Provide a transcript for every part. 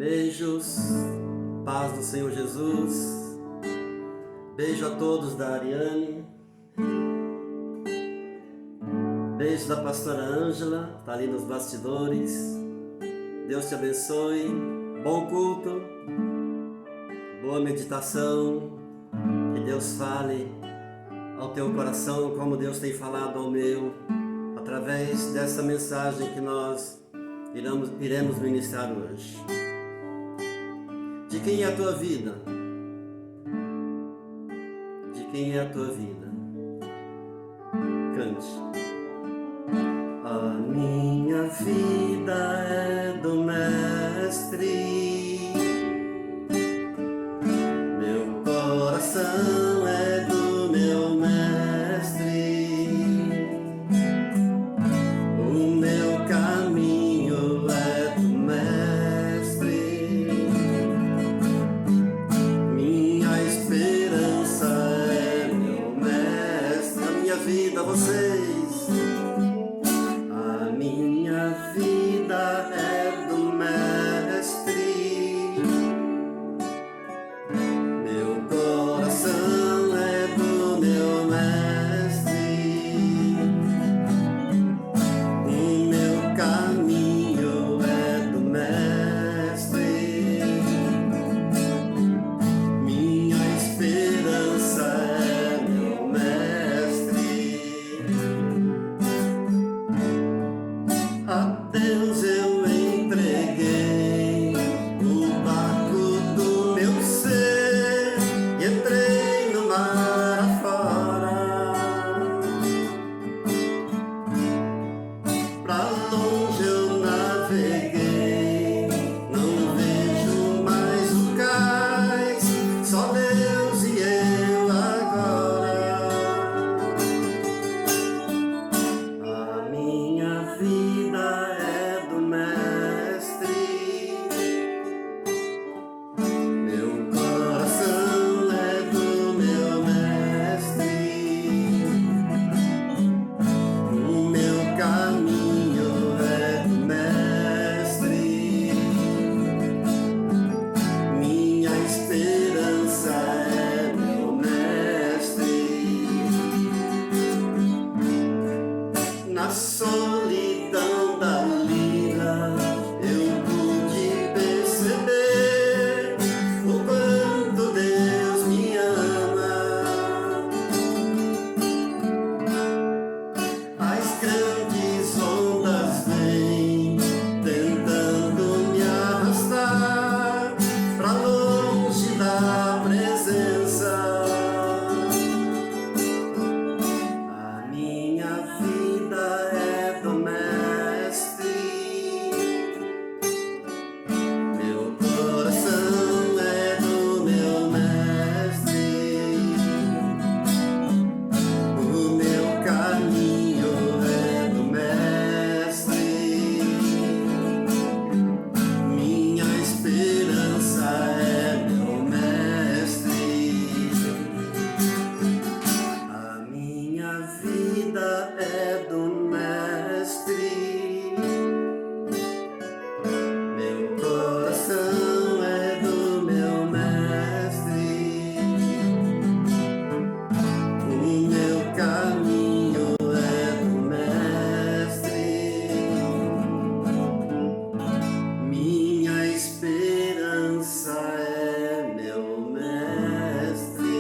Beijos, paz do Senhor Jesus. Beijo a todos da Ariane. Beijo da pastora Ângela, está ali nos bastidores. Deus te abençoe. Bom culto, boa meditação. Que Deus fale ao teu coração como Deus tem falado ao meu, através dessa mensagem que nós iremos ministrar hoje. De quem é a tua vida? De quem é a tua vida? Cante. A minha vida é do Mestre, meu coração é do meu Mestre, o meu caminho é do Mestre, minha esperança é meu Mestre. A minha vida, vocês. Minha vida é do Mestre, meu coração é do meu Mestre, o meu caminho é do Mestre, minha esperança é meu Mestre. A Deus eu entreguei o barco do meu ser e entrei no mar afora. Pra longe eu naveguei, não vejo mais o cais, só Deus e eu agora. A minha vida é do Mestre, meu coração é do meu Mestre, o meu caminho é do Mestre, minha esperança é meu Mestre. Na solidão da vida eu pude perceber o quanto Deus me ama. As grandes ondas vêm tentando me arrastar pra longe da presença. A minha vida é do Mestre, meu coração é do meu Mestre, o meu caminho é do Mestre, minha esperança é meu Mestre. A minha vida é do Mestre, meu coração é do meu Mestre, o meu caminho é do Mestre, minha esperança é meu Mestre.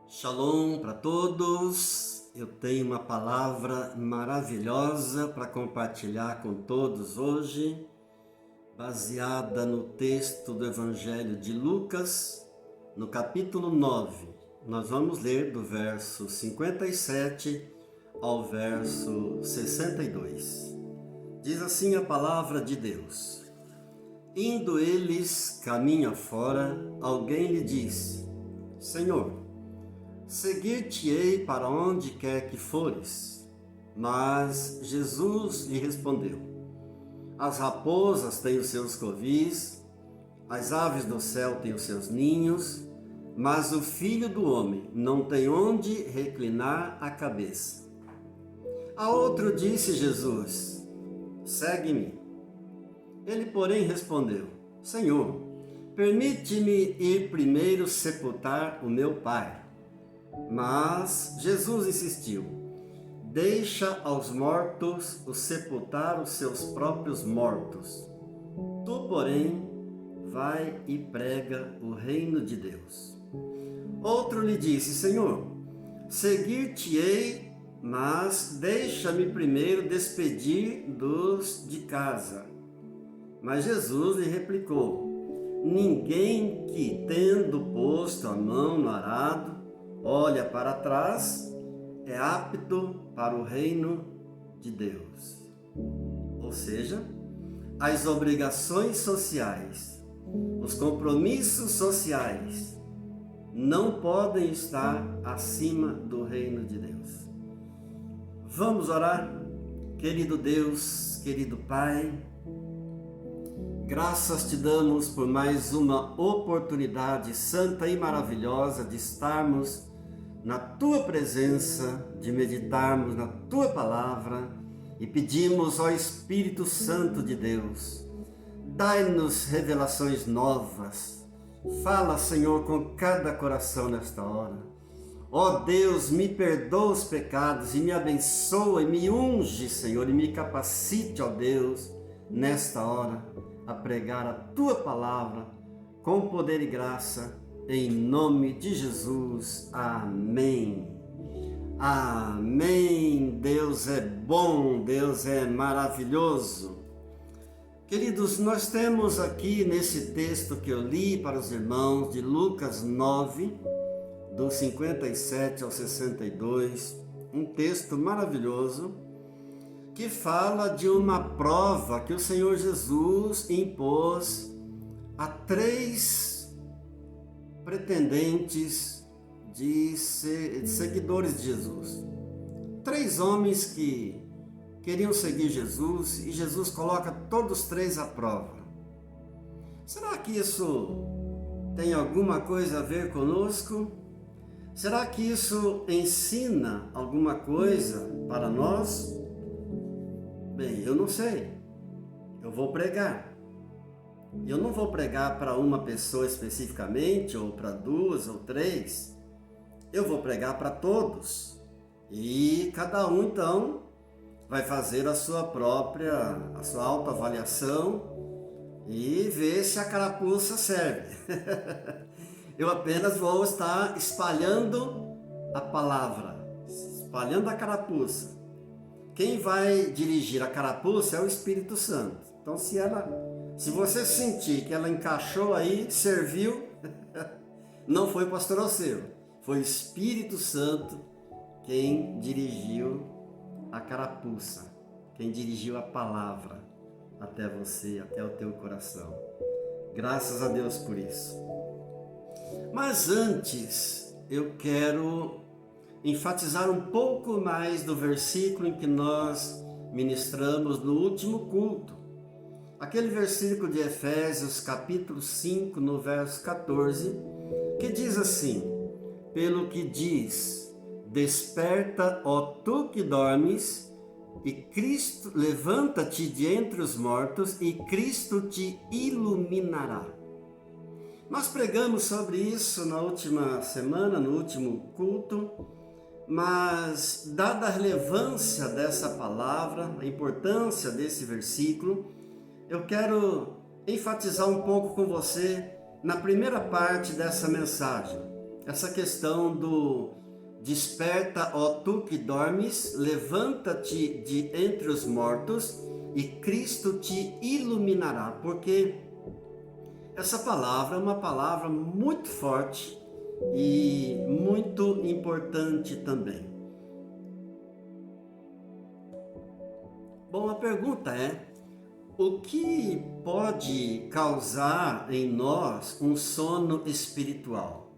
Shalom para todos. Eu tenho uma palavra maravilhosa para compartilhar com todos hoje, baseada no texto do Evangelho de Lucas, no capítulo 9. Nós vamos ler do verso 57 ao verso 62. Diz assim a palavra de Deus: Indo eles caminho afora, alguém lhe disse: Senhor, seguir-te-ei para onde quer que fores. Mas Jesus lhe respondeu: As raposas têm os seus covis, as aves do céu têm os seus ninhos, mas o Filho do Homem não tem onde reclinar a cabeça. A outro disse Jesus: segue-me. Ele, porém, respondeu: Senhor, permite-me ir primeiro sepultar o meu pai. Mas Jesus insistiu: deixa aos mortos o sepultar os seus próprios mortos. Tu, porém, vai e prega o reino de Deus. Outro lhe disse: Senhor, seguir-te-ei, mas deixa-me primeiro despedir dos de casa. Mas Jesus lhe replicou: ninguém que, tendo posto a mão no arado, olha para trás, é apto para o reino de Deus. Ou seja, as obrigações sociais, os compromissos sociais não podem estar acima do reino de Deus. Vamos orar? Querido Deus, querido Pai, graças te damos por mais uma oportunidade santa e maravilhosa de estarmos na Tua presença, de meditarmos na Tua palavra e pedimos ao Espírito Santo de Deus, dai-nos revelações novas. Fala, Senhor, com cada coração nesta hora. Ó Deus, me perdoa os pecados e me abençoa e me unge, Senhor, e me capacite, ó Deus, nesta hora, a pregar a Tua palavra com poder e graça, em nome de Jesus. Amém. Amém. Deus é bom, Deus é maravilhoso. Queridos, nós temos aqui nesse texto que eu li para os irmãos de Lucas 9, do 57 ao 62, um texto maravilhoso que fala de uma prova que o Senhor Jesus impôs a 3 pretendentes de seguidores de Jesus. 3 homens que queriam seguir Jesus e Jesus coloca todos 3 à prova. Será que isso tem alguma coisa a ver conosco? Será que isso ensina alguma coisa para nós? Bem, eu não sei. Eu vou pregar. Eu não vou pregar para uma pessoa especificamente, ou para 2 ou 3. Eu vou pregar para todos. E cada um, então, vai fazer a sua autoavaliação e ver se a carapuça serve. Eu apenas vou estar espalhando a palavra, espalhando a carapuça. Quem vai dirigir a carapuça é o Espírito Santo. Então, se você sentir que ela encaixou aí, serviu, não foi o pastor Alceu, foi o Espírito Santo quem dirigiu a carapuça, quem dirigiu a palavra até você, até o teu coração. Graças a Deus por isso. Mas antes, eu quero enfatizar um pouco mais do versículo em que nós ministramos no último culto. Aquele versículo de Efésios, capítulo 5, no verso 14, que diz assim: pelo que diz, desperta, ó tu que dormes, e Cristo, levanta-te de entre os mortos, e Cristo te iluminará. Nós pregamos sobre isso na última semana, no último culto, mas dada a relevância dessa palavra, a importância desse versículo, eu quero enfatizar um pouco com você na primeira parte dessa mensagem, essa questão do desperta, ó tu que dormes, levanta-te de entre os mortos e Cristo te iluminará, porque essa palavra é uma palavra muito forte e muito importante também. Bom, a pergunta é: o que pode causar em nós um sono espiritual?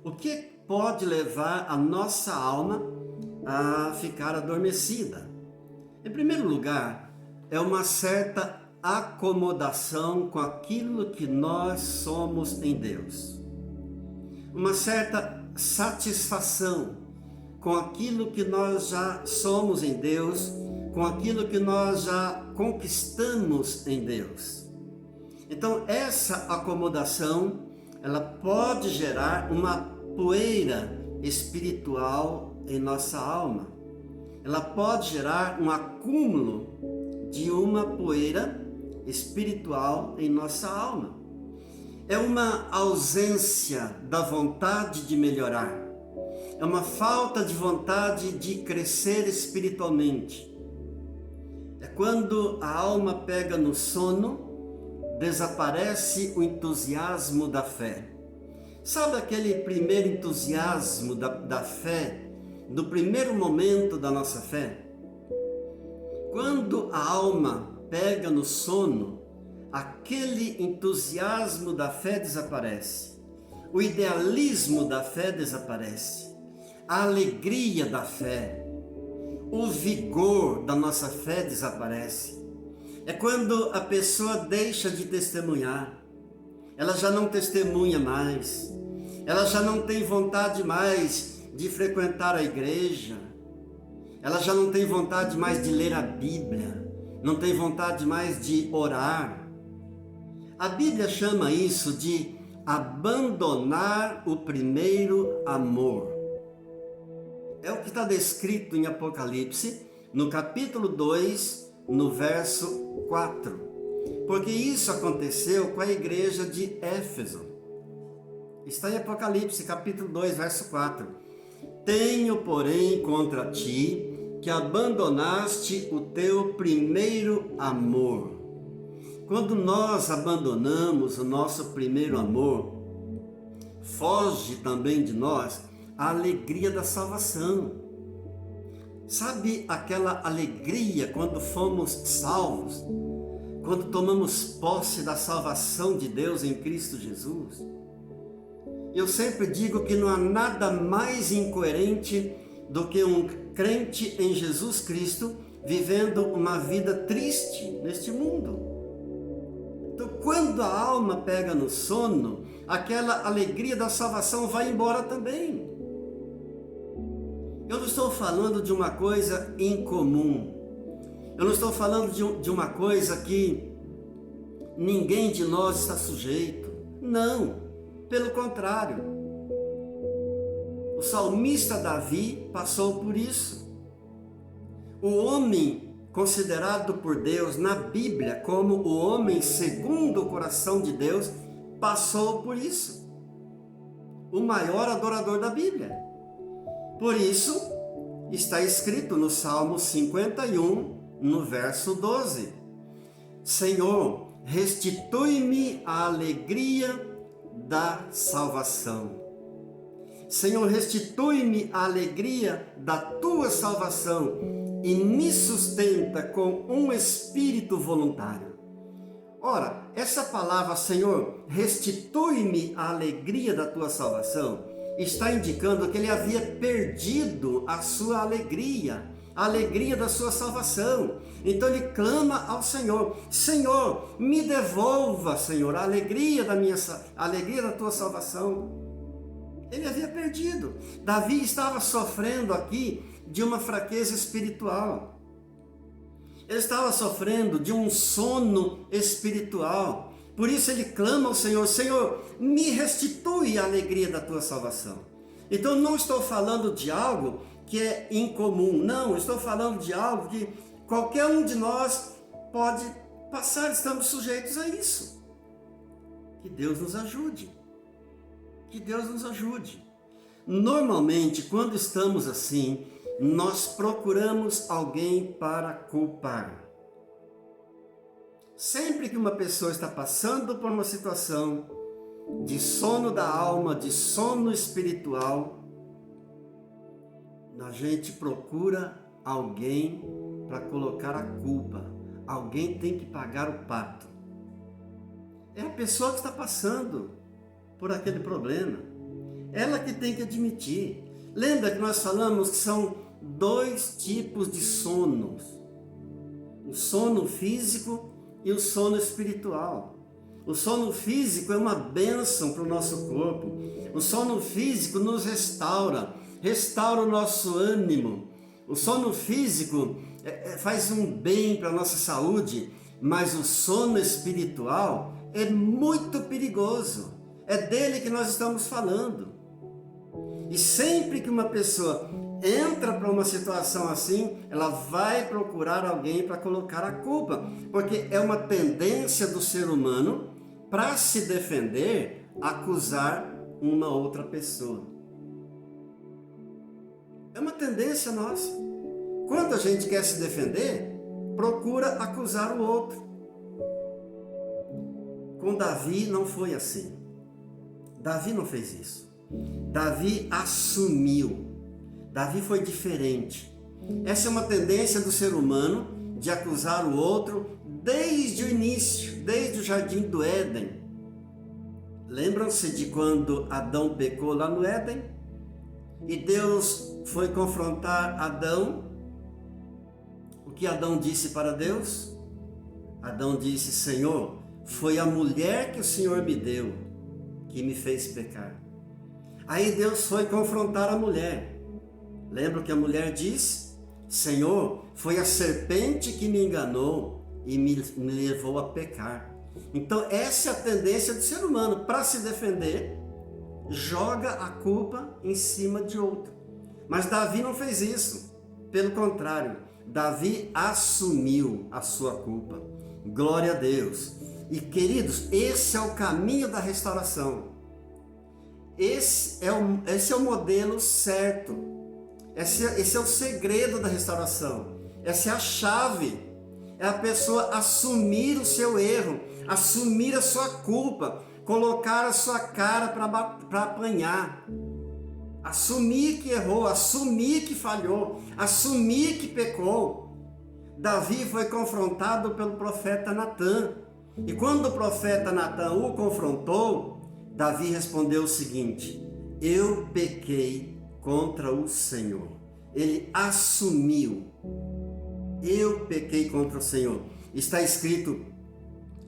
O que pode levar a nossa alma a ficar adormecida? Em primeiro lugar, é uma certa acomodação com aquilo que nós somos em Deus. Uma certa satisfação com aquilo que nós já somos em Deus, com aquilo que nós já conquistamos em Deus. Então, essa acomodação, ela pode gerar uma poeira espiritual em nossa alma. Ela pode gerar um acúmulo de uma poeira espiritual em nossa alma. É uma ausência da vontade de melhorar. É uma falta de vontade de crescer espiritualmente. É quando a alma pega no sono, desaparece o entusiasmo da fé. Sabe aquele primeiro entusiasmo da fé, do primeiro momento da nossa fé? Quando a alma pega no sono, aquele entusiasmo da fé desaparece. O idealismo da fé desaparece. A alegria da fé, o vigor da nossa fé desaparece. É quando a pessoa deixa de testemunhar. Ela já não testemunha mais. Ela já não tem vontade mais de frequentar a igreja. Ela já não tem vontade mais de ler a Bíblia. Não tem vontade mais de orar. A Bíblia chama isso de abandonar o primeiro amor. É o que está descrito em Apocalipse, no capítulo 2, no verso 4. Porque isso aconteceu com a igreja de Éfeso. Está em Apocalipse, capítulo 2, verso 4. Tenho, porém, contra ti que abandonaste o teu primeiro amor. Quando nós abandonamos o nosso primeiro amor, foge também de nós a alegria da salvação. Sabe aquela alegria quando fomos salvos? Quando tomamos posse da salvação de Deus em Cristo Jesus? Eu sempre digo que não há nada mais incoerente do que um crente em Jesus Cristo vivendo uma vida triste neste mundo. Então, quando a alma pega no sono, aquela alegria da salvação vai embora também. Eu não estou falando de uma coisa incomum. Eu não estou falando de uma coisa que ninguém de nós está sujeito. Não, pelo contrário. O salmista Davi passou por isso. O homem considerado por Deus na Bíblia como o homem segundo o coração de Deus passou por isso. O maior adorador da Bíblia. Por isso, está escrito no Salmo 51, no verso 12. Senhor, restitui-me a alegria da salvação. Senhor, restitui-me a alegria da tua salvação e me sustenta com um espírito voluntário. Ora, essa palavra, Senhor, restitui-me a alegria da tua salvação, está indicando que ele havia perdido a sua alegria, a alegria da sua salvação. Então ele clama ao Senhor: Senhor, me devolva, Senhor, a alegria da tua salvação. Ele havia perdido. Davi estava sofrendo aqui de uma fraqueza espiritual. Ele estava sofrendo de um sono espiritual. Por isso ele clama ao Senhor: Senhor, me restitui a alegria da tua salvação. Então não estou falando de algo que é incomum. Não, estou falando de algo que qualquer um de nós pode passar. Estamos sujeitos a isso. Que Deus nos ajude. Que Deus nos ajude. Normalmente, quando estamos assim, nós procuramos alguém para culpar. Sempre que uma pessoa está passando por uma situação de sono da alma, de sono espiritual, a gente procura alguém para colocar a culpa. Alguém tem que pagar o pato. É a pessoa que está passando por aquele problema. Ela que tem que admitir. Lembra que nós falamos que são dois tipos de sonos: o sono físico e o sono espiritual. O sono físico é uma bênção para o nosso corpo. O sono físico nos restaura o nosso ânimo. O sono físico faz um bem para a nossa saúde, mas o sono espiritual é muito perigoso. É dele que nós estamos falando. E sempre que uma pessoa entra para uma situação assim, ela vai procurar alguém para colocar a culpa, porque é uma tendência do ser humano, para se defender, acusar uma outra pessoa. É uma tendência nossa. Quando a gente quer se defender, procura acusar o outro. Com Davi não foi assim. Davi não fez isso. Davi assumiu. Davi foi diferente. Essa é uma tendência do ser humano de acusar o outro desde o início, desde o jardim do Éden. Lembram-se de quando Adão pecou lá no Éden? E Deus foi confrontar Adão. O que Adão disse para Deus? Adão disse: Senhor, foi a mulher que o Senhor me deu que me fez pecar. Aí Deus foi confrontar a mulher. Lembra que a mulher disse? Senhor, foi a serpente que me enganou e me levou a pecar. Então essa é a tendência do ser humano. Para se defender, joga a culpa em cima de outro. Mas Davi não fez isso. Pelo contrário, Davi assumiu a sua culpa. Glória a Deus. E queridos, esse é o caminho da restauração. Esse é o modelo certo. Esse é o segredo da restauração. Essa é a chave. É a pessoa assumir o seu erro, assumir a sua culpa, colocar a sua cara para apanhar. Assumir que errou, assumir que falhou, assumir que pecou. Davi foi confrontado pelo profeta Natã. E quando o profeta Natã o confrontou, Davi respondeu o seguinte: eu pequei contra o Senhor. Ele assumiu: eu pequei contra o Senhor. Está escrito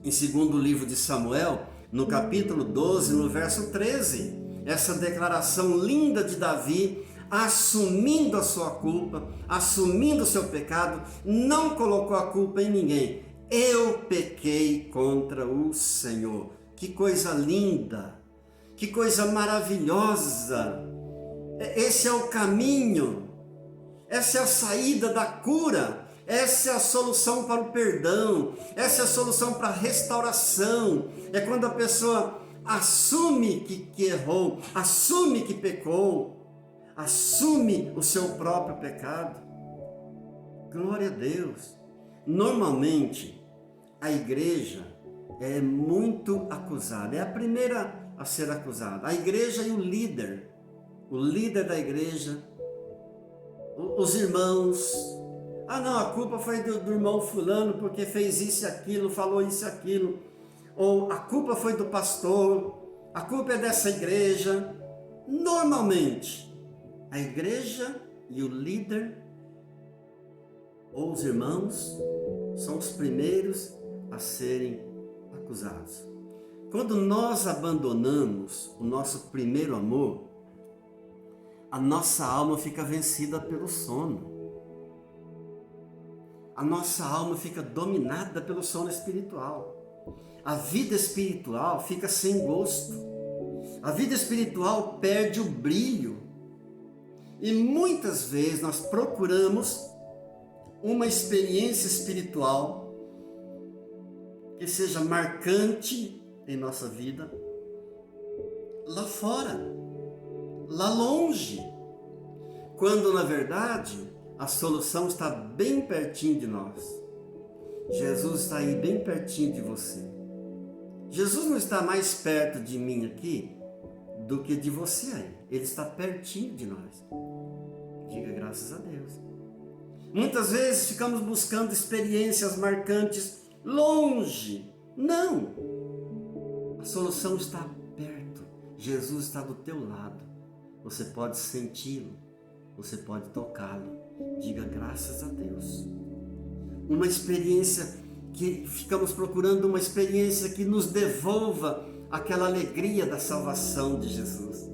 em 2º livro de Samuel, no capítulo 12, no verso 13, essa declaração linda de Davi, assumindo a sua culpa, assumindo o seu pecado, não colocou a culpa em ninguém. Eu pequei contra o Senhor. Que coisa linda, que coisa maravilhosa. Esse é o caminho, essa é a saída da cura, essa é a solução para o perdão, essa é a solução para a restauração. É quando a pessoa assume que errou, assume que pecou, assume o seu próprio pecado. Glória a Deus. Normalmente, a igreja é muito acusada, é a primeira a ser acusada. A igreja e o líder da igreja, os irmãos. Ah não, a culpa foi do irmão fulano porque fez isso e aquilo, falou isso e aquilo. Ou a culpa foi do pastor, a culpa é dessa igreja. Normalmente, a igreja e o líder ou os irmãos são os primeiros a serem acusados. Quando nós abandonamos o nosso primeiro amor, a nossa alma fica vencida pelo sono. A nossa alma fica dominada pelo sono espiritual. A vida espiritual fica sem gosto. A vida espiritual perde o brilho. E muitas vezes nós procuramos uma experiência espiritual que seja marcante em nossa vida, lá fora, lá longe, quando na verdade a solução está bem pertinho de nós. Jesus está aí bem pertinho de você. Jesus não está mais perto de mim aqui do que de você aí. Ele está pertinho de nós. Diga graças a Deus. Muitas vezes ficamos buscando experiências marcantes longe. Não! A solução está perto. Jesus está do teu lado. Você pode senti-lo. Você pode tocá-lo. Diga graças a Deus. Uma experiência que ficamos procurando, uma experiência que nos devolva aquela alegria da salvação de Jesus.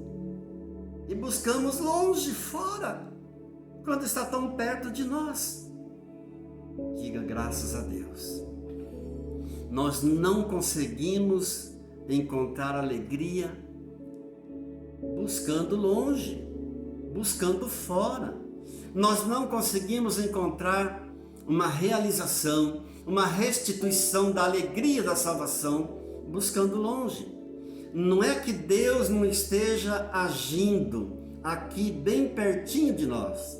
E buscamos longe, fora, quando está tão perto de nós. Diga graças a Deus. Nós não conseguimos encontrar alegria buscando longe, buscando fora. Nós não conseguimos encontrar uma realização, uma restituição da alegria da salvação buscando longe. Não é que Deus não esteja agindo aqui bem pertinho de nós.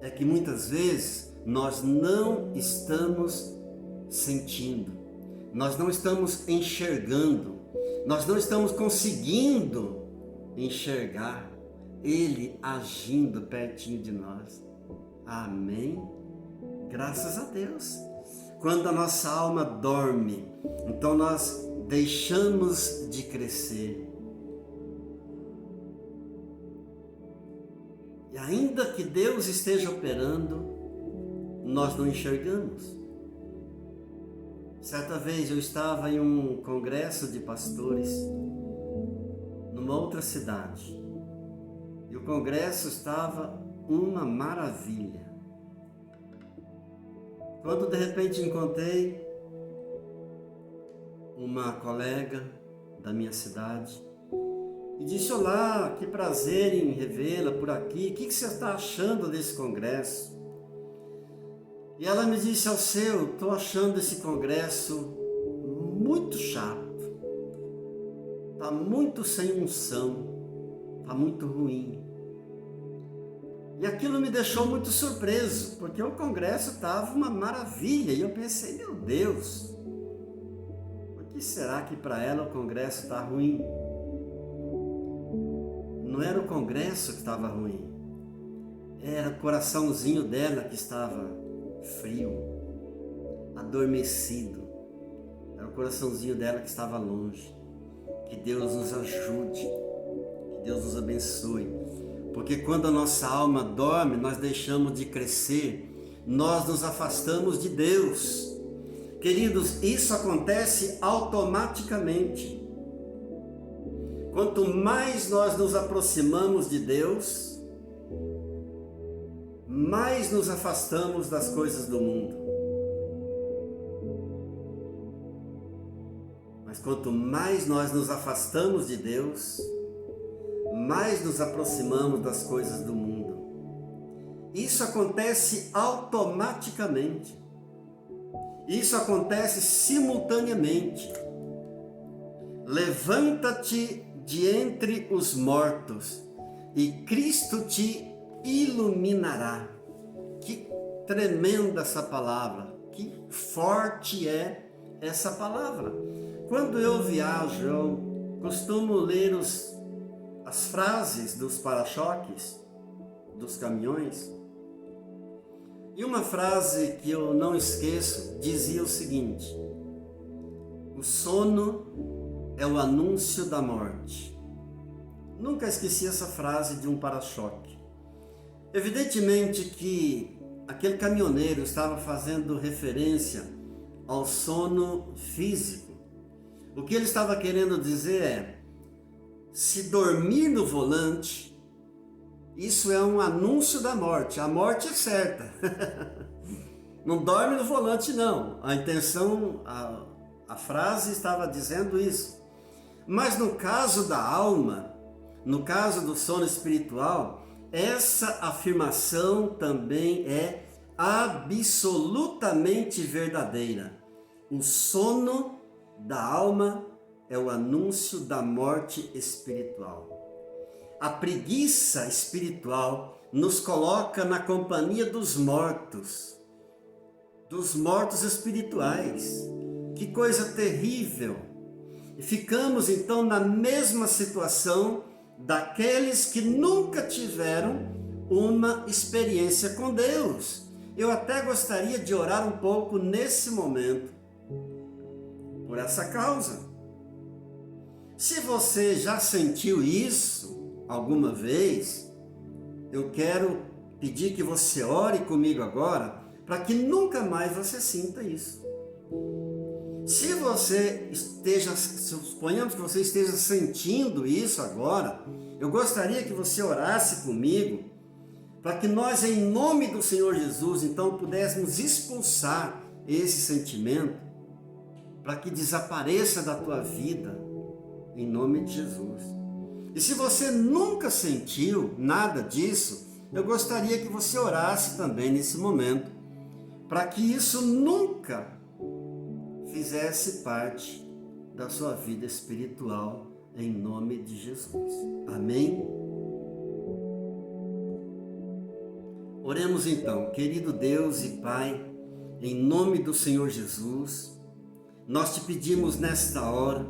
É que muitas vezes nós não estamos sentindo, nós não estamos enxergando, nós não estamos conseguindo enxergar Ele agindo pertinho de nós. Amém? Graças a Deus. Quando a nossa alma dorme, então nós deixamos de crescer. E ainda que Deus esteja operando, nós não enxergamos. Certa vez eu estava em um congresso de pastores numa outra cidade. E o congresso estava uma maravilha. Quando de repente encontrei uma colega da minha cidade e disse: olá, que prazer em revê-la por aqui, o que você está achando desse congresso? E ela me disse: Alceu, estou achando esse congresso muito chato, está muito sem unção, está muito ruim. E aquilo me deixou muito surpreso, porque o congresso estava uma maravilha. E eu pensei: meu Deus, por que será que para ela o congresso está ruim? Não era o congresso que estava ruim, era o coraçãozinho dela que estava frio, adormecido. Era o coraçãozinho dela que estava longe. Que Deus nos ajude, que Deus nos abençoe. Porque quando a nossa alma dorme, nós deixamos de crescer, nós nos afastamos de Deus. Queridos, isso acontece automaticamente. Quanto mais nós nos aproximamos de Deus, mais nos afastamos das coisas do mundo. Mas quanto mais nós nos afastamos de Deus, mais nos aproximamos das coisas do mundo. Isso acontece automaticamente. Isso acontece simultaneamente. Levanta-te de entre os mortos e Cristo te iluminará. Que tremenda essa palavra, que forte é essa palavra. Quando eu viajo, eu costumo ler as frases dos para-choques, dos caminhões. E uma frase que eu não esqueço dizia o seguinte: o sono é o anúncio da morte. Nunca esqueci essa frase de um para-choque. Evidentemente que aquele caminhoneiro estava fazendo referência ao sono físico. O que ele estava querendo dizer é: se dormir no volante, isso é um anúncio da morte. A morte é certa. Não dorme no volante, não. A intenção, a frase estava dizendo isso. Mas no caso da alma, no caso do sono espiritual, essa afirmação também é absolutamente verdadeira. O sono da alma é o anúncio da morte espiritual. A preguiça espiritual nos coloca na companhia dos mortos espirituais. Que coisa terrível! E ficamos então na mesma situação daqueles que nunca tiveram uma experiência com Deus. Eu até gostaria de orar um pouco nesse momento por essa causa. Se você já sentiu isso alguma vez, eu quero pedir que você ore comigo agora, para que nunca mais você sinta isso. Se você suponhamos que você esteja sentindo isso agora, eu gostaria que você orasse comigo, para que nós, em nome do Senhor Jesus, então pudéssemos expulsar esse sentimento, para que desapareça da tua vida, em nome de Jesus. E se você nunca sentiu nada disso, eu gostaria que você orasse também nesse momento, para que isso nunca fizesse parte da sua vida espiritual, em nome de Jesus. Amém? Oremos então. Querido Deus e Pai, em nome do Senhor Jesus, nós te pedimos nesta hora,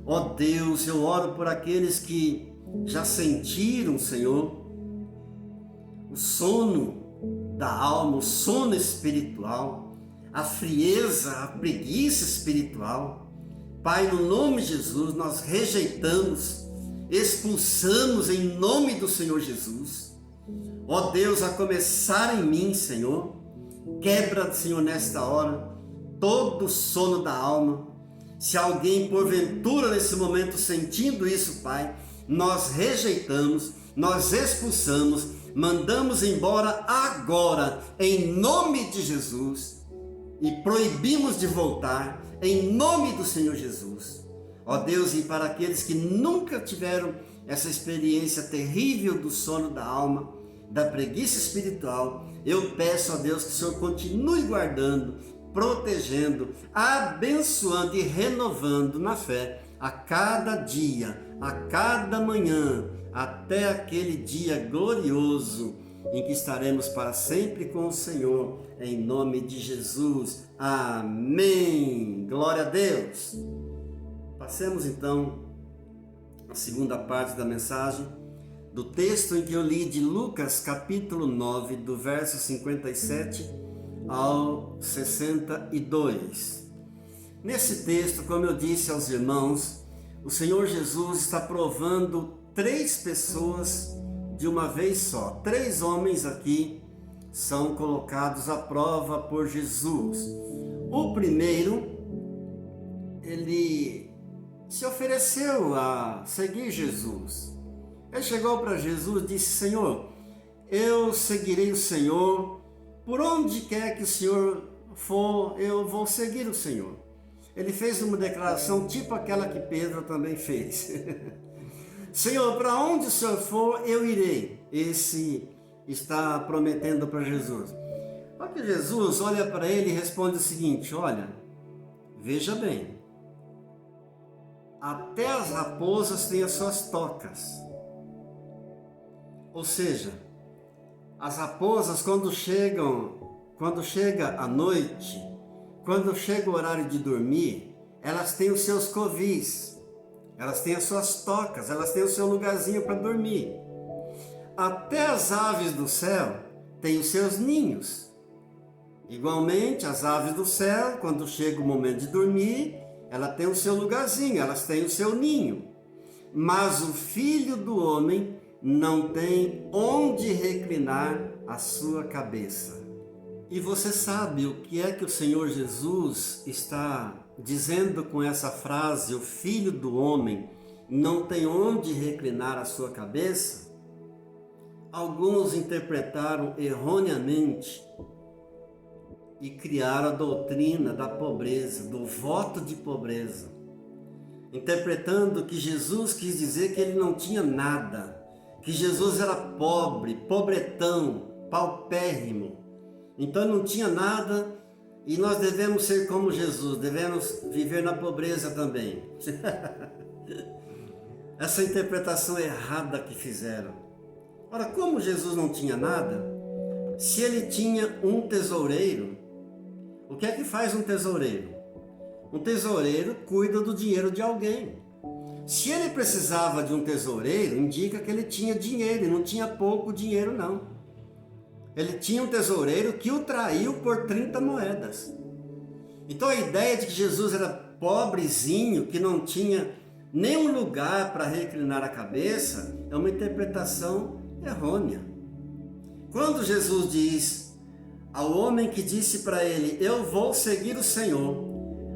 ó Deus, eu oro por aqueles que já sentiram, Senhor, o sono da alma, o sono espiritual, a frieza, a preguiça espiritual. Pai, no nome de Jesus, nós rejeitamos, expulsamos em nome do Senhor Jesus. Ó Deus, a começar em mim, Senhor, quebra, Senhor, nesta hora, todo o sono da alma. Se alguém, porventura, nesse momento, sentindo isso, Pai, nós rejeitamos, nós expulsamos, mandamos embora agora, em nome de Jesus, e proibimos de voltar, em nome do Senhor Jesus. Ó Deus, e para aqueles que nunca tiveram essa experiência terrível do sono da alma, da preguiça espiritual, eu peço a Deus que o Senhor continue guardando, protegendo, abençoando e renovando na fé a cada dia, a cada manhã, até aquele dia glorioso em que estaremos para sempre com o Senhor, em nome de Jesus. Amém. Glória a Deus. Passemos então à segunda parte da mensagem, do texto em que eu li de Lucas, capítulo 9, do verso 57 ao 62. Nesse texto, como eu disse aos irmãos, o Senhor Jesus está provando 3 pessoas de uma vez só. 3 homens aqui são colocados à prova por Jesus. O primeiro, ele se ofereceu a seguir Jesus. Ele chegou para Jesus e disse: Senhor, eu seguirei o Senhor, por onde quer que o Senhor for, eu vou seguir o Senhor. Ele fez uma declaração tipo aquela que Pedro também fez. Senhor, para onde o Senhor for, eu irei. Esse está prometendo para Jesus. Só que Jesus olha para ele e responde o seguinte: olha, veja bem, até as raposas têm as suas tocas. Ou seja, as raposas quando chega a noite, quando chega o horário de dormir, elas têm os seus covis, elas têm as suas tocas, elas têm o seu lugarzinho para dormir. Até as aves do céu têm os seus ninhos. Igualmente, as aves do céu, quando chega o momento de dormir, ela tem o seu lugarzinho, elas têm o seu ninho. Mas o Filho do Homem não tem onde reclinar a sua cabeça. E você sabe o que é que o Senhor Jesus está dizendo com essa frase, o Filho do Homem não tem onde reclinar a sua cabeça? Alguns interpretaram erroneamente e criaram a doutrina da pobreza, do voto de pobreza, interpretando que Jesus quis dizer que ele não tinha nada, que Jesus era pobre, pobretão, paupérrimo, então não tinha nada e nós devemos ser como Jesus, devemos viver na pobreza também. Essa interpretação errada que fizeram. Ora, como Jesus não tinha nada, se ele tinha um tesoureiro, o que é que faz um tesoureiro? Um tesoureiro cuida do dinheiro de alguém. Se ele precisava de um tesoureiro, indica que ele tinha dinheiro, e não tinha pouco dinheiro não. Ele tinha um tesoureiro que o traiu por 30 moedas. Então a ideia de que Jesus era pobrezinho, que não tinha nenhum lugar para reclinar a cabeça, é uma interpretação errônea. Quando Jesus diz ao homem que disse para ele: eu vou seguir o Senhor,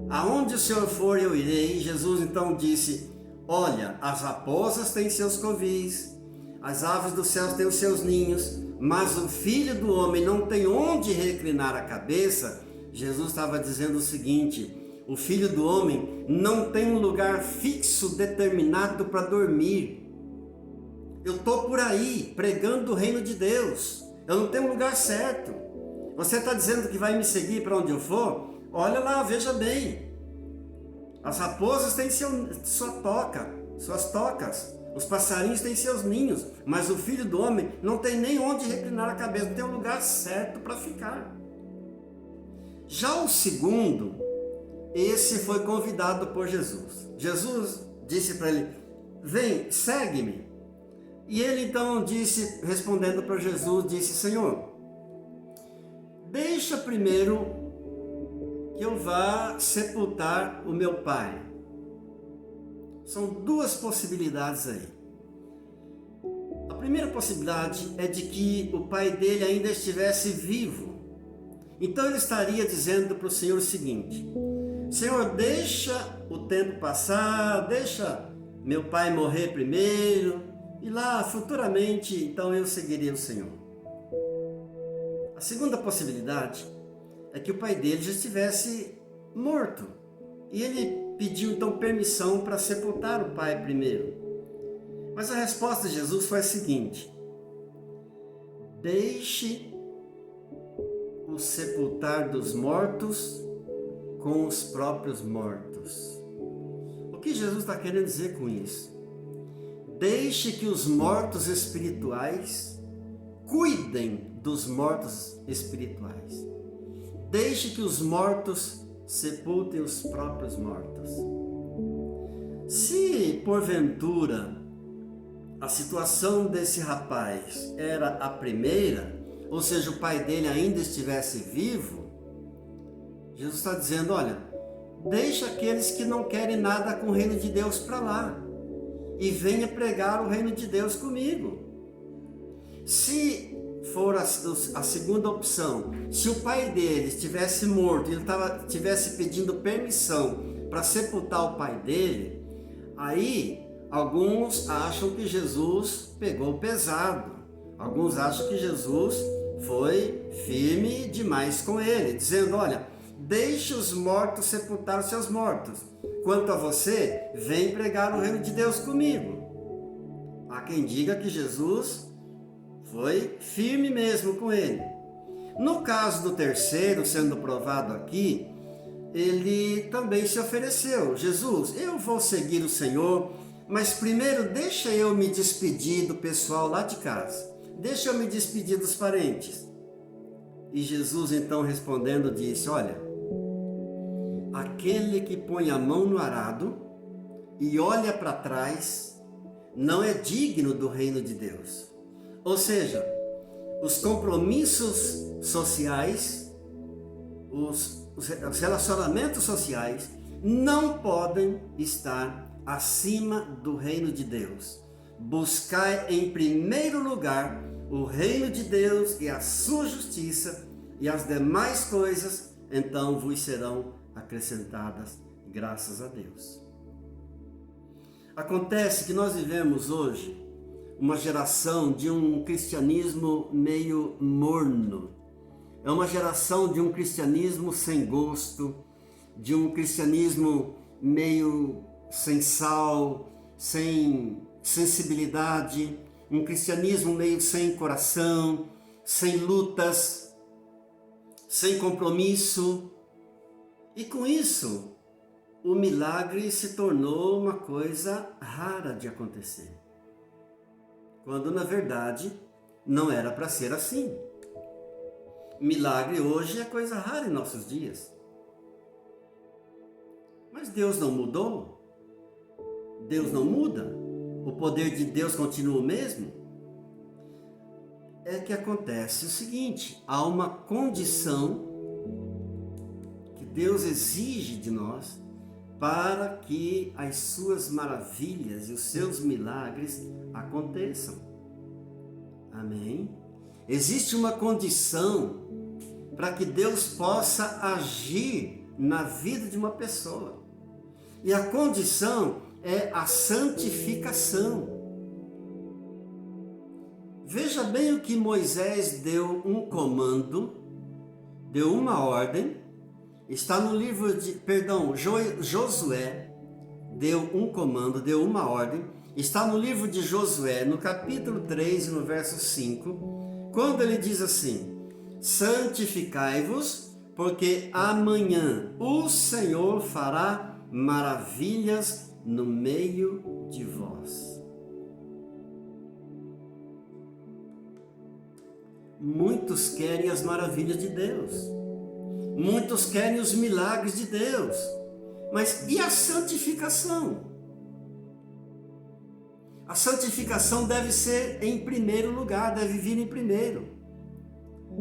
aonde o Senhor for eu irei, Jesus então disse: olha, as raposas têm seus covis, as aves do céu têm os seus ninhos, mas o Filho do Homem não tem onde reclinar a cabeça, Jesus estava dizendo o seguinte: o Filho do Homem não tem um lugar fixo determinado para dormir. Eu estou por aí pregando o reino de Deus, eu não tenho um lugar certo. Você está dizendo que vai me seguir para onde eu for? Olha lá, veja bem. As raposas têm suas tocas, os passarinhos têm seus ninhos, mas o Filho do Homem não tem nem onde reclinar a cabeça, não tem um lugar certo para ficar. Já o segundo, esse foi convidado por Jesus. Jesus disse para ele: vem, segue-me. E ele então disse, respondendo para Jesus, disse: Senhor, deixa primeiro que eu vá sepultar o meu pai. São duas possibilidades aí. A primeira possibilidade é de que o pai dele ainda estivesse vivo. Então ele estaria dizendo para o Senhor o seguinte: Senhor, deixa o tempo passar, deixa meu pai morrer primeiro, e lá futuramente então eu seguirei o Senhor. A segunda possibilidade é que o pai dele já estivesse morto, e ele pediu então permissão para sepultar o pai primeiro. Mas a resposta de Jesus foi a seguinte: deixe o sepultar dos mortos com os próprios mortos. O que Jesus está querendo dizer com isso? Deixe que os mortos espirituais cuidem dos mortos espirituais. Deixe que os mortos sepultem os próprios mortos. Se porventura a situação desse rapaz era a primeira, ou seja, o pai dele ainda estivesse vivo, Jesus está dizendo: olha, deixa aqueles que não querem nada com o reino de Deus para lá e venha pregar o reino de Deus comigo. Se for a segunda opção, se o pai dele estivesse morto e ele estivesse pedindo permissão para sepultar o pai dele, aí alguns acham que Jesus pegou pesado, alguns acham que Jesus foi firme demais com ele, dizendo: olha, deixe os mortos sepultar os seus mortos, quanto a você, vem pregar o reino de Deus comigo. Há quem diga que Jesus foi firme mesmo com ele. No caso do terceiro, sendo provado aqui, ele também se ofereceu: Jesus, eu vou seguir o Senhor, mas primeiro deixa eu me despedir do pessoal lá de casa, deixa eu me despedir dos parentes. E Jesus então respondendo disse: olha, aquele que põe a mão no arado e olha para trás não é digno do reino de Deus. Ou seja, os compromissos sociais, os relacionamentos sociais não podem estar acima do reino de Deus. Buscai em primeiro lugar o reino de Deus e a sua justiça, e as demais coisas então vos serão acrescentadas, graças a Deus. Acontece que nós vivemos hoje uma geração de um cristianismo meio morno. É uma geração de um cristianismo sem gosto, de um cristianismo meio sem sal, sem sensibilidade, um cristianismo meio sem coração, sem lutas, sem compromisso. E com isso, o milagre se tornou uma coisa rara de acontecer, quando na verdade não era para ser assim. Milagre hoje é coisa rara em nossos dias. Mas Deus não mudou? Deus não muda? O poder de Deus continua o mesmo? É que acontece o seguinte: há uma condição que Deus exige de nós para que as suas maravilhas e os seus milagres aconteçam. Amém? Existe uma condição para que Deus possa agir na vida de uma pessoa. E a condição é a santificação. Veja bem o que Moisés deu um comando, deu uma ordem. Está no livro de, Josué deu um comando, deu uma ordem. Está no livro de Josué, no capítulo 3, no verso 5, quando ele diz assim: santificai-vos, porque amanhã o Senhor fará maravilhas no meio de vós. Muitos querem as maravilhas de Deus. Muitos querem os milagres de Deus. Mas e a santificação? A santificação deve ser em primeiro lugar, deve vir em primeiro.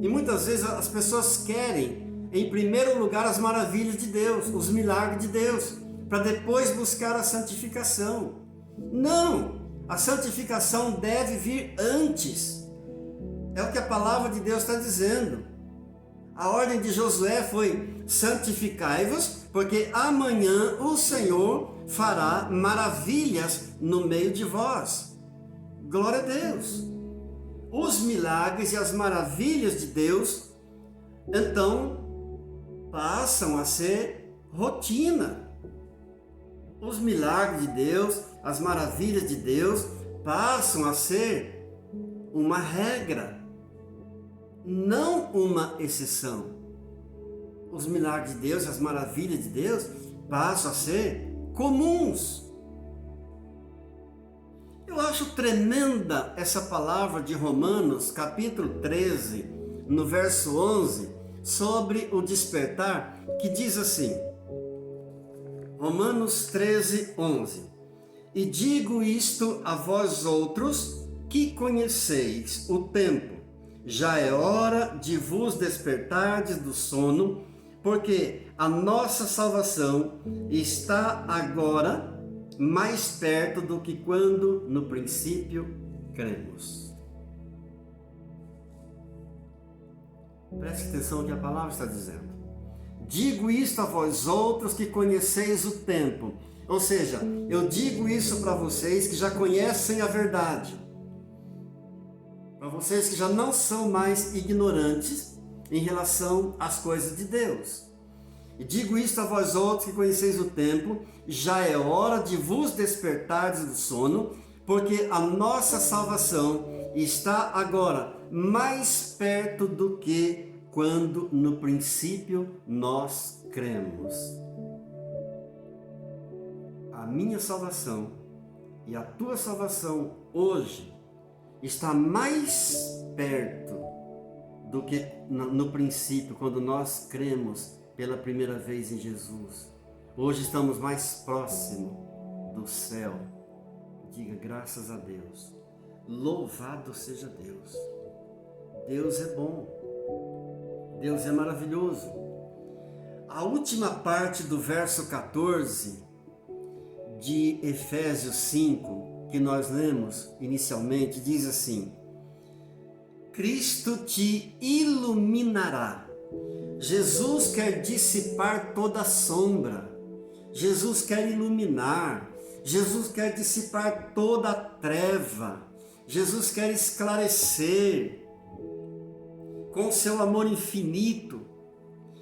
E muitas vezes as pessoas querem, em primeiro lugar, as maravilhas de Deus, os milagres de Deus, para depois buscar a santificação. Não! A santificação deve vir antes. É o que a palavra de Deus está dizendo. A ordem de Josué foi: santificai-vos, porque amanhã o Senhor fará maravilhas no meio de vós. Glória a Deus! Os milagres e as maravilhas de Deus, então, passam a ser rotina. Os milagres de Deus, as maravilhas de Deus, passam a ser uma regra, não uma exceção. Os milagres de Deus, as maravilhas de Deus, passam a ser comuns. Eu acho tremenda essa palavra de Romanos, capítulo 13, no verso 11, sobre o despertar, que diz assim, Romanos 13, 11: e digo isto a vós outros, que conheceis o tempo, já é hora de vos despertardes do sono, porque a nossa salvação está agora mais perto do que quando no princípio cremos. Preste atenção no que a palavra está dizendo. Digo isto a vós outros que conheceis o tempo. Ou seja, eu digo isso para vocês que já conhecem a verdade. Para vocês que já não são mais ignorantes em relação às coisas de Deus. E digo isto a vós outros que conheceis o tempo, já é hora de vos despertardes do sono, porque a nossa salvação está agora mais perto do que quando no princípio nós cremos. A minha salvação e a tua salvação hoje está mais perto do que no princípio, quando nós cremos pela primeira vez em Jesus. Hoje estamos mais próximos do céu. Diga graças a Deus. Louvado seja Deus. Deus é bom. Deus é maravilhoso. A última parte do verso 14 de Efésios 5, que nós lemos inicialmente, diz assim: Cristo te iluminará. Jesus quer dissipar toda sombra. Jesus quer iluminar. Jesus quer dissipar toda treva. Jesus quer esclarecer com seu amor infinito.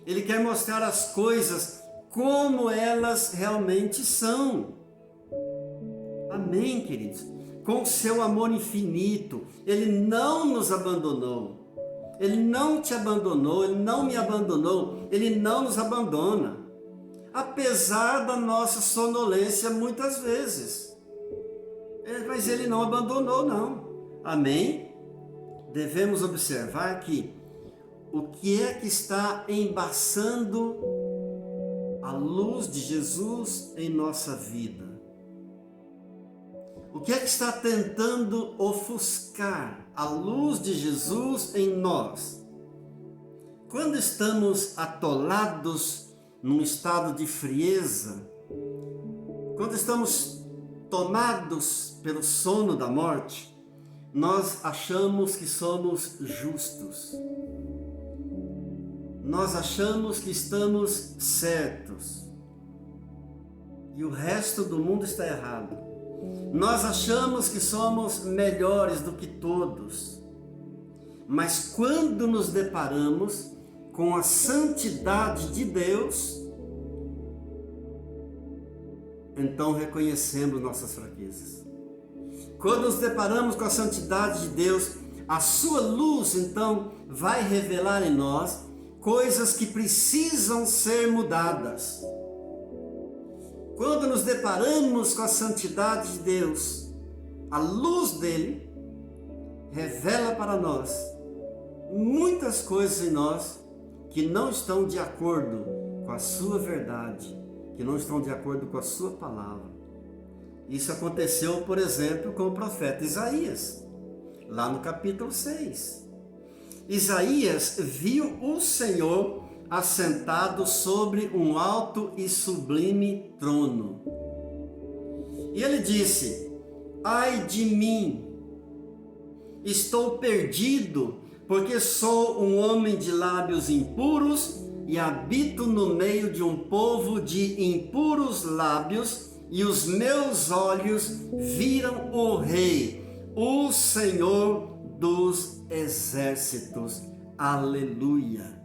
Ele quer mostrar as coisas como elas realmente são. Amém, queridos? Com seu amor infinito, Ele não nos abandonou. Ele não te abandonou, Ele não me abandonou, Ele não nos abandona. Apesar da nossa sonolência muitas vezes. Mas Ele não abandonou, não. Amém? Devemos observar que o que é que está embaçando a luz de Jesus em nossa vida? O que é que está tentando ofuscar a luz de Jesus em nós? Quando estamos atolados num estado de frieza, quando estamos tomados pelo sono da morte, nós achamos que somos justos. Nós achamos que estamos certos. E o resto do mundo está errado. Nós achamos que somos melhores do que todos, mas quando nos deparamos com a santidade de Deus, então reconhecemos nossas fraquezas. Quando nos deparamos com a santidade de Deus, a sua luz então vai revelar em nós coisas que precisam ser mudadas. Quando nos deparamos com a santidade de Deus, a luz dele revela para nós muitas coisas em nós que não estão de acordo com a sua verdade, que não estão de acordo com a sua palavra. Isso aconteceu, por exemplo, com o profeta Isaías, lá no capítulo 6. Isaías viu o Senhor assentado sobre um alto e sublime trono. E ele disse: ai de mim, estou perdido, porque sou um homem de lábios impuros e habito no meio de um povo de impuros lábios, e os meus olhos viram o Rei, o Senhor dos exércitos. Aleluia!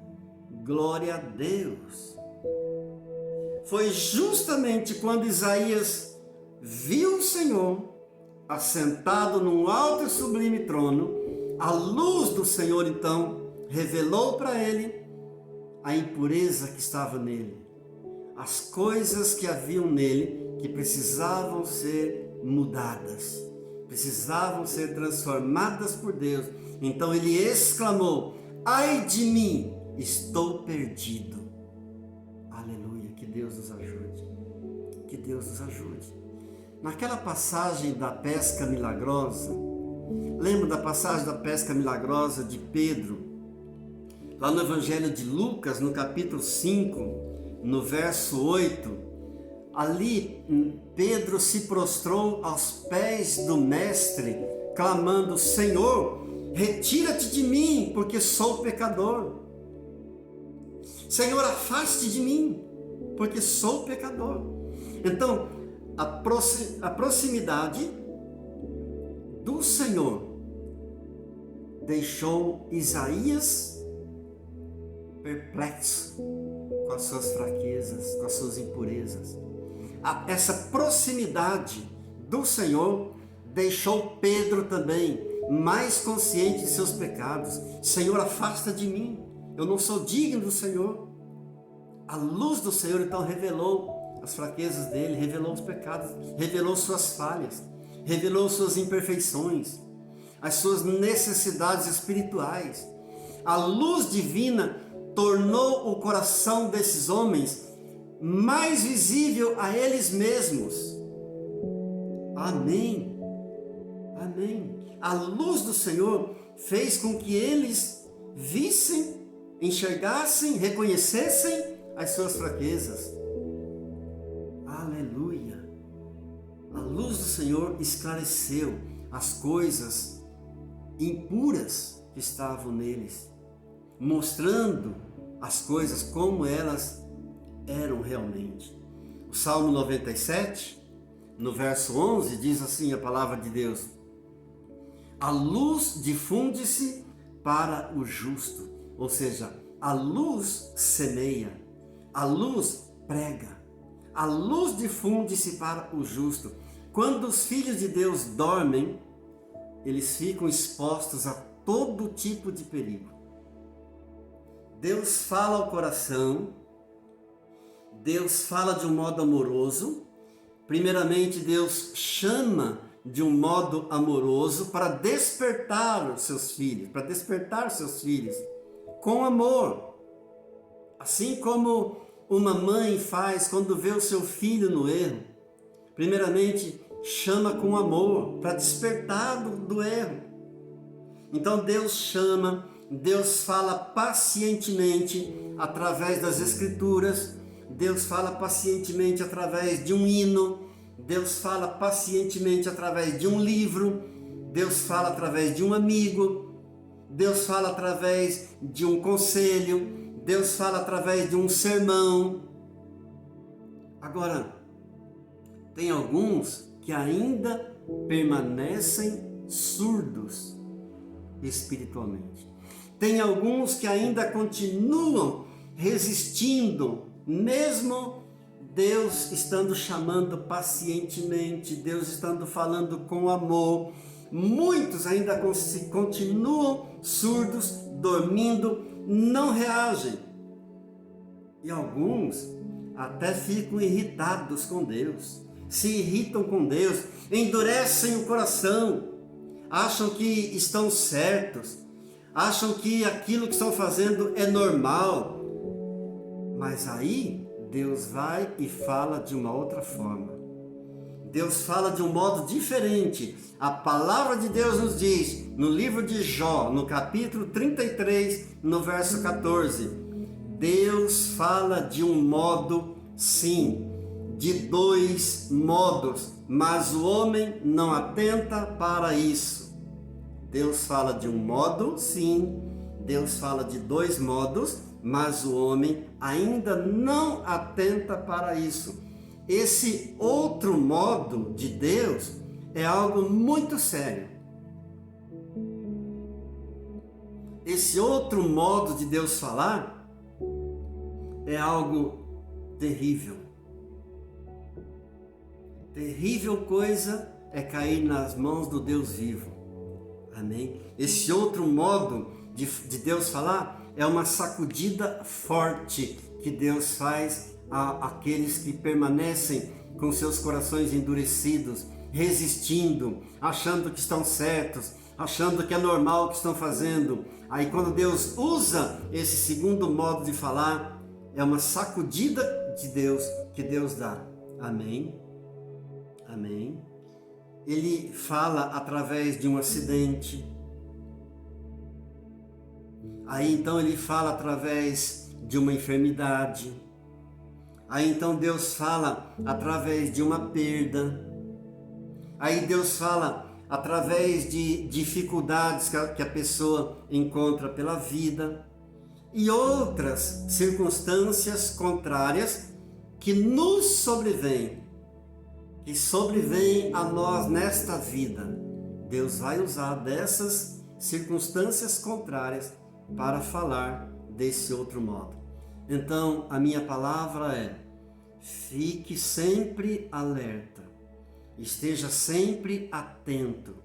Glória a Deus! Foi justamente quando Isaías viu o Senhor assentado num alto e sublime trono, a luz do Senhor então revelou para ele a impureza que estava nele, as coisas que haviam nele que precisavam ser mudadas, precisavam ser transformadas por Deus. Então ele exclamou: ai de mim, estou perdido. Aleluia, que Deus nos ajude, que Deus nos ajude. Naquela passagem da pesca milagrosa, lembra da passagem da pesca milagrosa de Pedro? Lá no Evangelho de Lucas, no capítulo 5, no verso 8, ali Pedro se prostrou aos pés do mestre, clamando: Senhor, retira-te de mim, porque sou pecador. Senhor, afaste de mim, porque sou pecador. Então, a proximidade do Senhor deixou Isaías perplexo com as suas fraquezas, com as suas impurezas. Essa proximidade do Senhor deixou Pedro também mais consciente de seus pecados. Senhor, afasta de mim, eu não sou digno do Senhor. A luz do Senhor então revelou as fraquezas dele, revelou os pecados, revelou suas falhas, revelou suas imperfeições, as suas necessidades espirituais. A luz divina tornou o coração desses homens mais visível a eles mesmos. Amém. Amém. A luz do Senhor fez com que eles vissem, enxergassem, reconhecessem as suas fraquezas. Aleluia. A luz do Senhor esclareceu as coisas impuras que estavam neles, mostrando as coisas como elas eram realmente. O Salmo 97, no verso 11, diz assim a palavra de Deus: a luz difunde-se para o justo, ou seja, a luz semeia, a luz prega, a luz difunde-se para o justo. Quando os filhos de Deus dormem, eles ficam expostos a todo tipo de perigo. Deus fala ao coração, Deus fala de um modo amoroso. Primeiramente, Deus chama de um modo amoroso para despertar os seus filhos, com amor. Assim como uma mãe faz quando vê o seu filho no erro, primeiramente chama com amor para despertar do erro. Então Deus chama, Deus fala pacientemente através das Escrituras, Deus fala pacientemente através de um hino, Deus fala pacientemente através de um livro, Deus fala através de um amigo, Deus fala através de um conselho, Deus fala através de um sermão. Agora, tem alguns que ainda permanecem surdos espiritualmente. Tem alguns que ainda continuam resistindo, mesmo Deus estando chamando pacientemente, Deus estando falando com amor. Muitos ainda continuam surdos, dormindo, não reagem. E alguns até ficam irritados com Deus, se irritam com Deus, endurecem o coração, acham que estão certos, acham que aquilo que estão fazendo é normal. Mas aí Deus vai e fala de uma outra forma. Deus fala de um modo diferente. A palavra de Deus nos diz, no livro de Jó, no capítulo 33, no verso 14, Deus fala de um modo, sim, de dois modos, mas o homem não atenta para isso. Deus fala de um modo, sim, Deus fala de dois modos, mas o homem ainda não atenta para isso. Esse outro modo de Deus é algo muito sério. Esse outro modo de Deus falar é algo terrível. Terrível coisa é cair nas mãos do Deus vivo. Amém? Esse outro modo de Deus falar é uma sacudida forte que Deus faz àqueles que permanecem com seus corações endurecidos, resistindo, achando que estão certos, achando que é normal o que estão fazendo. Aí quando Deus usa esse segundo modo de falar, é uma sacudida de Deus que Deus dá. Amém? Amém? Ele fala através de um acidente. Aí então ele fala através de uma enfermidade. Aí então Deus fala através de uma perda. Aí Deus fala através de dificuldades que a pessoa encontra pela vida. E outras circunstâncias contrárias que nos sobrevêm, que sobrevêm a nós nesta vida. Deus vai usar dessas circunstâncias contrárias para falar desse outro modo. Então, a minha palavra é: fique sempre alerta, esteja sempre atento.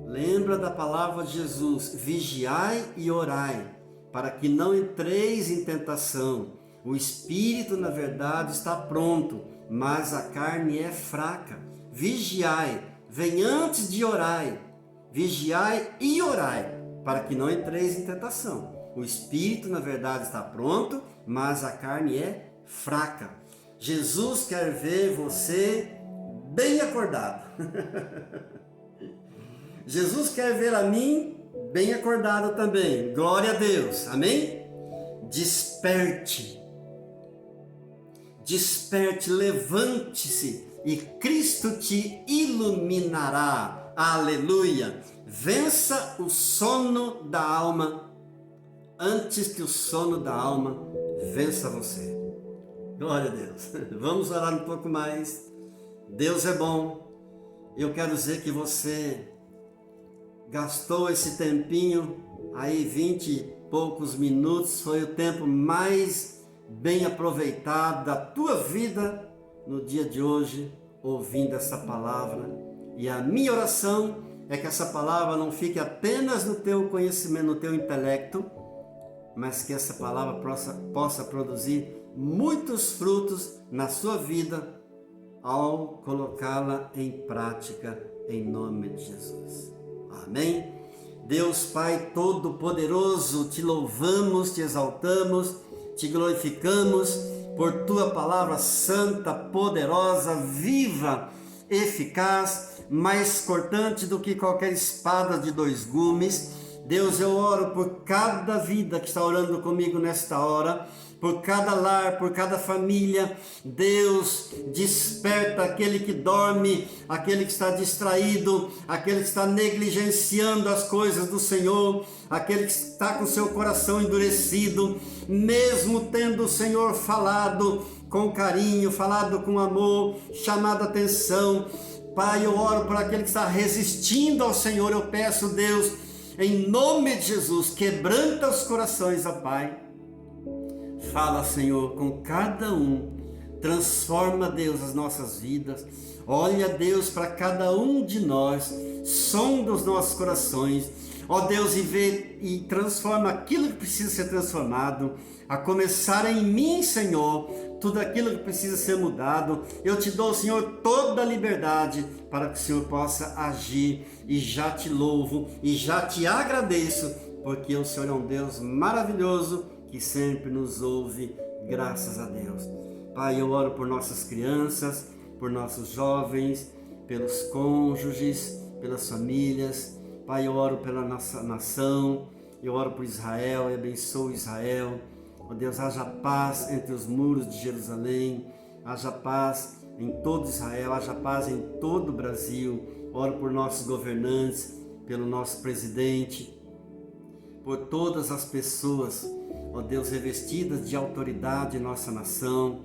Lembra da palavra de Jesus: vigiai e orai, para que não entreis em tentação. O espírito, na verdade, está pronto, mas a carne é fraca. Vigiai, vem antes de orai. Vigiai e orai, para que não entreis em tentação. O espírito, na verdade, está pronto, mas a carne é fraca. Jesus quer ver você bem acordado. Jesus quer ver a mim bem acordado também. Glória a Deus. Amém? Desperte. Desperte, levante-se e Cristo te iluminará. Aleluia! Vença o sono da alma antes que o sono da alma vença você. Glória a Deus. Vamos orar um pouco mais. Deus é bom. Eu quero dizer que você gastou esse tempinho aí, 20 e poucos minutos, foi o tempo mais bem aproveitado da tua vida no dia de hoje, ouvindo essa palavra. E a minha oração é que essa palavra não fique apenas no teu conhecimento, no teu intelecto, mas que essa palavra possa produzir muitos frutos na sua vida ao colocá-la em prática, em nome de Jesus. Amém? Deus Pai Todo-Poderoso, te louvamos, te exaltamos, te glorificamos por tua palavra santa, poderosa, viva, eficaz, mais cortante do que qualquer espada de dois gumes. Deus, eu oro por cada vida que está orando comigo nesta hora, por cada lar, por cada família. Deus, desperta aquele que dorme, aquele que está distraído, aquele que está negligenciando as coisas do Senhor, aquele que está com seu coração endurecido, mesmo tendo o Senhor falado, com carinho, falado com amor, chamado a atenção. Pai, eu oro por aquele que está resistindo ao Senhor. Eu peço, Deus, em nome de Jesus, quebranta os corações, ó Pai. Fala, Senhor, com cada um. Transforma, Deus, as nossas vidas. Olha, Deus, para cada um de nós. Sonda os nossos corações. Ó Deus, e vê e transforma aquilo que precisa ser transformado. A começar em mim, Senhor, tudo aquilo que precisa ser mudado. Eu te dou, Senhor, toda a liberdade para que o Senhor possa agir. E já te louvo e já te agradeço, porque o Senhor é um Deus maravilhoso que sempre nos ouve, graças a Deus. Pai, eu oro por nossas crianças, por nossos jovens, pelos cônjuges, pelas famílias. Pai, eu oro pela nossa nação, eu oro por Israel e abençoo Israel. Ó Deus, haja paz entre os muros de Jerusalém, haja paz em todo Israel, haja paz em todo o Brasil. Oro por nossos governantes, pelo nosso presidente, por todas as pessoas, ó Deus, revestidas de autoridade em nossa nação,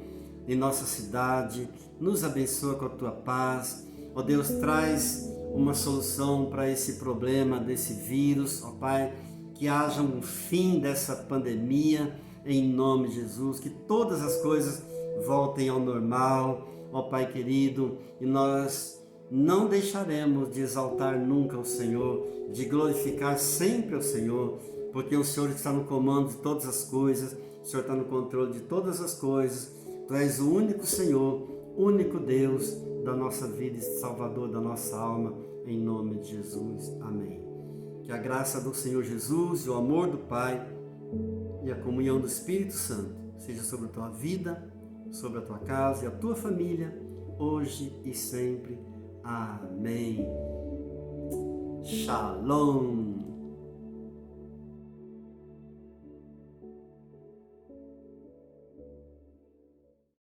em nossa cidade. Nos abençoa com a tua paz. Ó Deus, traz uma solução para esse problema desse vírus, ó Pai, que haja um fim dessa pandemia, em nome de Jesus, que todas as coisas voltem ao normal, ó Pai querido, e nós não deixaremos de exaltar nunca o Senhor, de glorificar sempre o Senhor, porque o Senhor está no comando de todas as coisas, o Senhor está no controle de todas as coisas. Tu és o único Senhor, único Deus da nossa vida e Salvador da nossa alma, em nome de Jesus. Amém. Que a graça do Senhor Jesus e o amor do Pai e a comunhão do Espírito Santo seja sobre a tua vida, sobre a tua casa e a tua família, hoje e sempre. Amém. Shalom.